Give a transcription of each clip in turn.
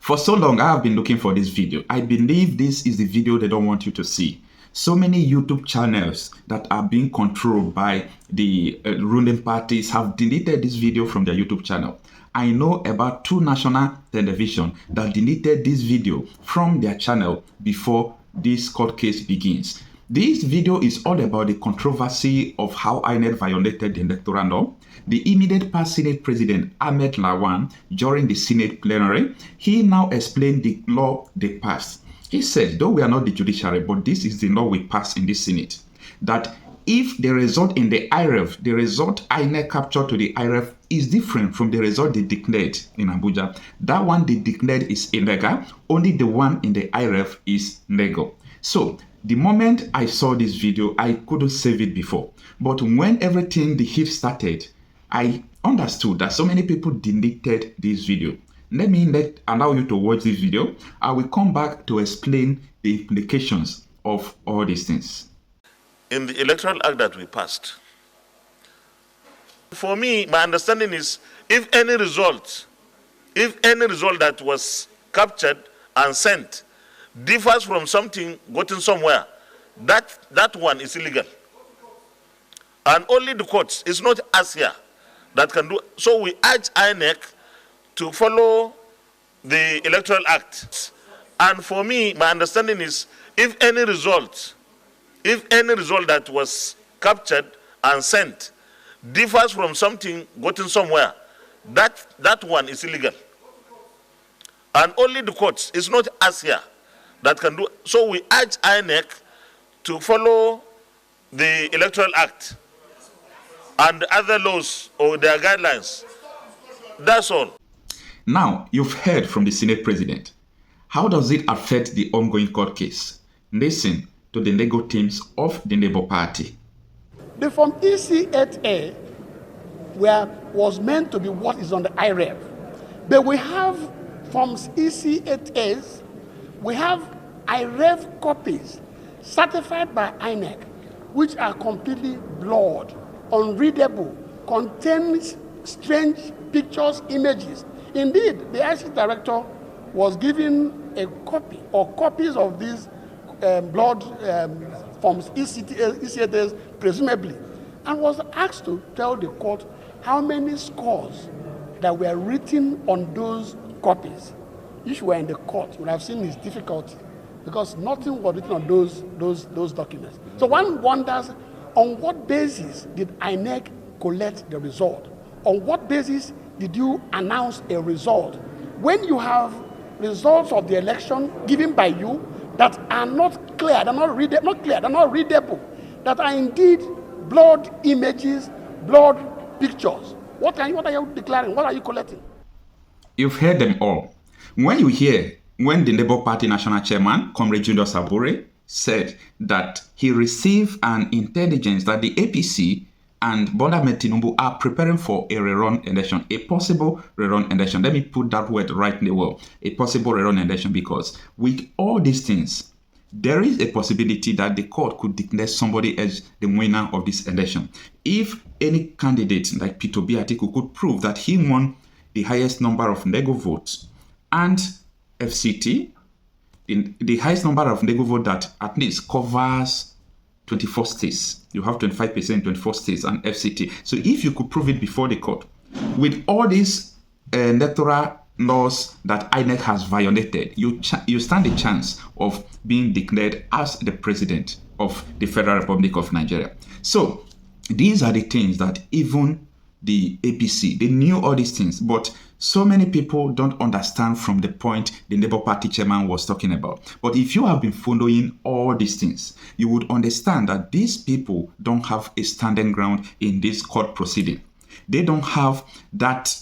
For so long, I have been looking for this video. I believe this is the video they don't want you to see. So many YouTube channels that are being controlled by the ruling parties have deleted this video from their YouTube channel. I know about 2 national television that deleted this video from their channel before this court case begins. This video is all about the controversy of how INEC violated the electoral law. The immediate past Senate President Ahmed Lawan, during the Senate plenary, he now explained the law they passed. He said, though we are not the judiciary, but this is the law we passed in the Senate, that if the result in the IREF, the result INEC captured to the IREF is different from the result they declared in Abuja, that one they declared is illegal, only the one in the IREF is legal. So, the moment I saw this video, I couldn't save it before. But when everything, the heat started, I understood that so many people deleted this video. Let me allow you to watch this video. I will come back to explain the implications of all these things. In the Electoral Act that we passed, for me, my understanding is if any result that was captured and sent differs from something gotten somewhere, that one is illegal. And only the courts, it's not us here that can do. So we urge INEC to follow the Electoral Act. And for me, my understanding is if any result that was captured and sent differs from something gotten somewhere, that one is illegal. And only the courts, it's not us here that can do. So we urge INEC to follow the Electoral Act and other laws or their guidelines. That's all. Now, you've heard from the Senate President. How does it affect the ongoing court case? Listen to the legal teams of the Labour Party. The Form EC8A was meant to be what is on the IREF. But we have Forms EC8As, we have IREF copies certified by INEC, which are completely blurred, unreadable, contains strange pictures, images. Indeed, the IC director was given a copy or copies of these blurred forms EC8As, presumably, and was asked to tell the court how many scores that were written on those copies. If you were in the court, you would have seen his difficulty because nothing was written on those documents. So one wonders, on what basis did INEC collect the result? On what basis did you announce a result when you have results of the election given by you that are not clear, they're not readable, that are indeed blurred images, blurred pictures? What are you declaring? What are you collecting? You've heard them all. When the Labour Party National Chairman, Comrade Julius Sabure, said that he received an intelligence that the APC and Tinubu are preparing for a rerun election, a possible rerun election. Let me put that word rightly well, a possible rerun election, because with all these things, there is a possibility that the court could declare somebody as the winner of this election. If any candidate like P2B Atiku could prove that he won the highest number of legal votes, and FCT, the highest number of legal votes that at least covers 24 states. You have 25% 24 states and FCT. So if you could prove it before the court, with all these electoral laws that INEC has violated, you stand a chance of being declared as the president of the Federal Republic of Nigeria. So these are the things that even the APC, they knew all these things, but so many people don't understand from the point the Labour Party chairman was talking about. But if you have been following all these things, you would understand that these people don't have a standing ground in this court proceeding. They don't have that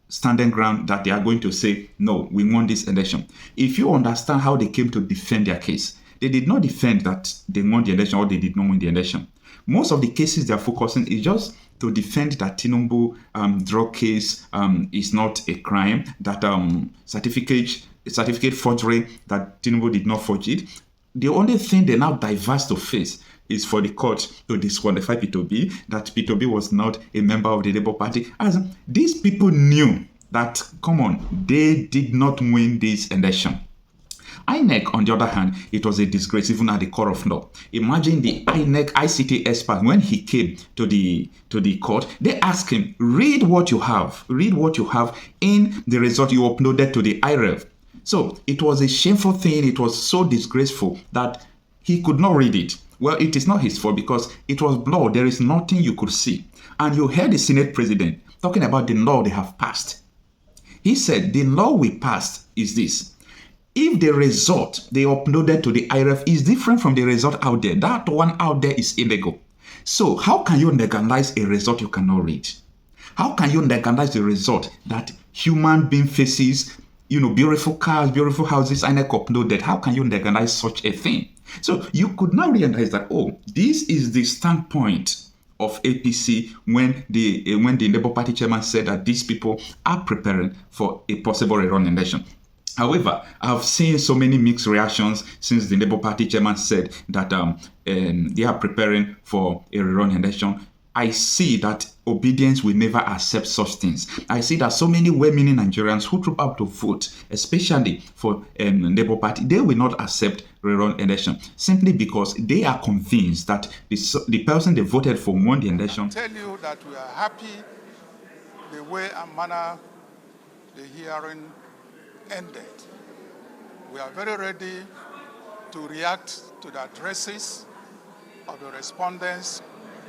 standing ground that they are going to say, no, we won this election. If you understand how they came to defend their case, they did not defend that they won the election or they did not win the election. Most of the cases they are focusing is just to defend that Tinubu drug case is not a crime, that certificate forgery, that Tinubu did not forge it. The only thing they now diverse to face is for the court to disqualify P2B, that P2B was not a member of the Labour Party. As these people knew that, come on, they did not win this election. INEC, on the other hand, it was a disgrace even at the court of law. Imagine the INEC ICT expert, when he came to the court, they asked him, read what you have in the result you uploaded to the IREV. So it was a shameful thing. It was so disgraceful that he could not read it. Well, it is not his fault because it was blurred. There is nothing you could see. And you heard the Senate president talking about the law they have passed. He said, the law we passed is this. If the result they uploaded to the IRF is different from the result out there, that one out there is illegal. So how can you legalize a result you cannot read? How can you legalize the result that human being faces, beautiful cars, beautiful houses, INEC uploaded? How can you legalize such a thing? So you could now realize that, this is the standpoint of APC when the Labour Party chairman said that these people are preparing for a possible rerun election. However, I've seen so many mixed reactions since the Labour Party chairman said that they are preparing for a rerun election. I see that obedience will never accept such things. I see that so many well-meaning Nigerians who troop up to vote, especially for Labour Party, they will not accept rerun election simply because they are convinced that the person they voted for won the election. I tell you that we are happy the way and manner the hearing ended. We are very ready to react to the addresses of the respondents,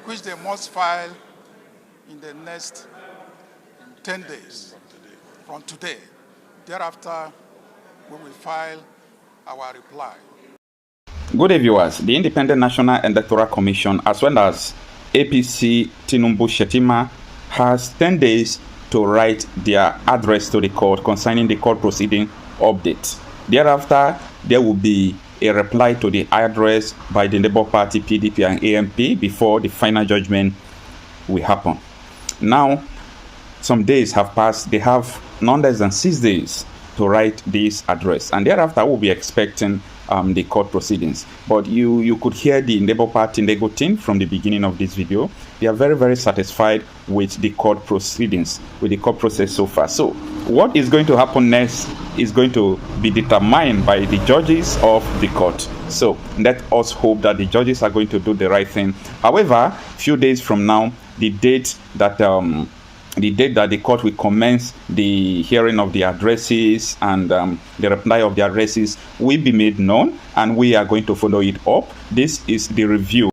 which they must file in the next 10 days from today. Thereafter, we will file our reply. Good day, viewers. The Independent National Electoral Commission, as well as APC Tinubu Shetima, has 10 days to write their address to the court concerning the court proceeding update. Thereafter, there will be a reply to the address by the Labour Party, PDP, and AMP before the final judgment will happen. Now, some days have passed. They have none less than 6 days to write this address, and thereafter we'll be expecting the court proceedings. But you could hear the Labour Party legal team from the beginning of this video. They are very, very satisfied with the court proceedings, with the court process so far. So what is going to happen next is going to be determined by the judges of the court. So let us hope that the judges are going to do the right thing. However, few days from now, the date that the court will commence the hearing of the addresses and the reply of the addresses will be made known, and we are going to follow it up. This is the review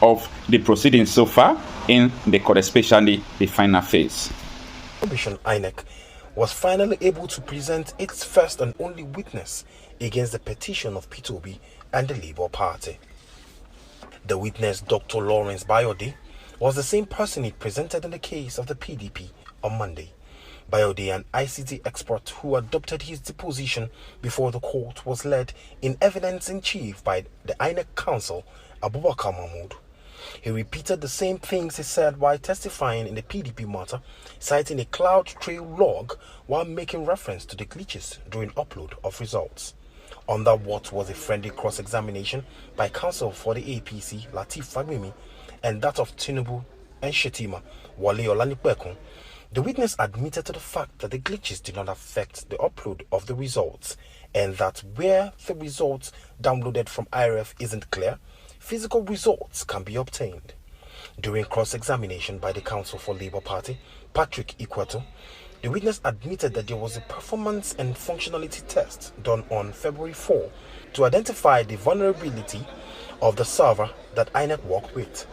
of the proceedings so far in the court, especially the final phase. Commission INEC was finally able to present its first and only witness against the petition of Peter Obi and the Labour Party. The witness, Dr. Lawrence Bayode, was the same person it presented in the case of the PDP on Monday. Bayode, an ICT expert who adopted his deposition before the court, was led in evidence-in-chief by the INEC counsel, Abubakar Mahmood. He repeated the same things he said while testifying in the PDP matter, citing a cloud trail log while making reference to the glitches during upload of results. Under what was a friendly cross-examination by counsel for the APC, Lateef Fagbemi, and that of Tinubu and Shetima, Wale Olanipekun, the witness admitted to the fact that the glitches did not affect the upload of the results, and that where the results downloaded from IRF isn't clear, physical results can be obtained. During cross-examination by the counsel for Labour Party, Patrick Ikweto, the witness admitted that there was a performance and functionality test done on February 4 to identify the vulnerability of the server that INEC worked with.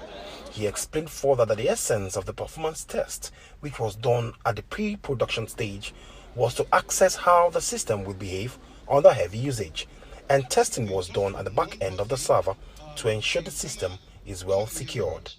He explained further that the essence of the performance test, which was done at the pre-production stage, was to access how the system would behave under heavy usage, and testing was done at the back end of the server to ensure the system is well secured.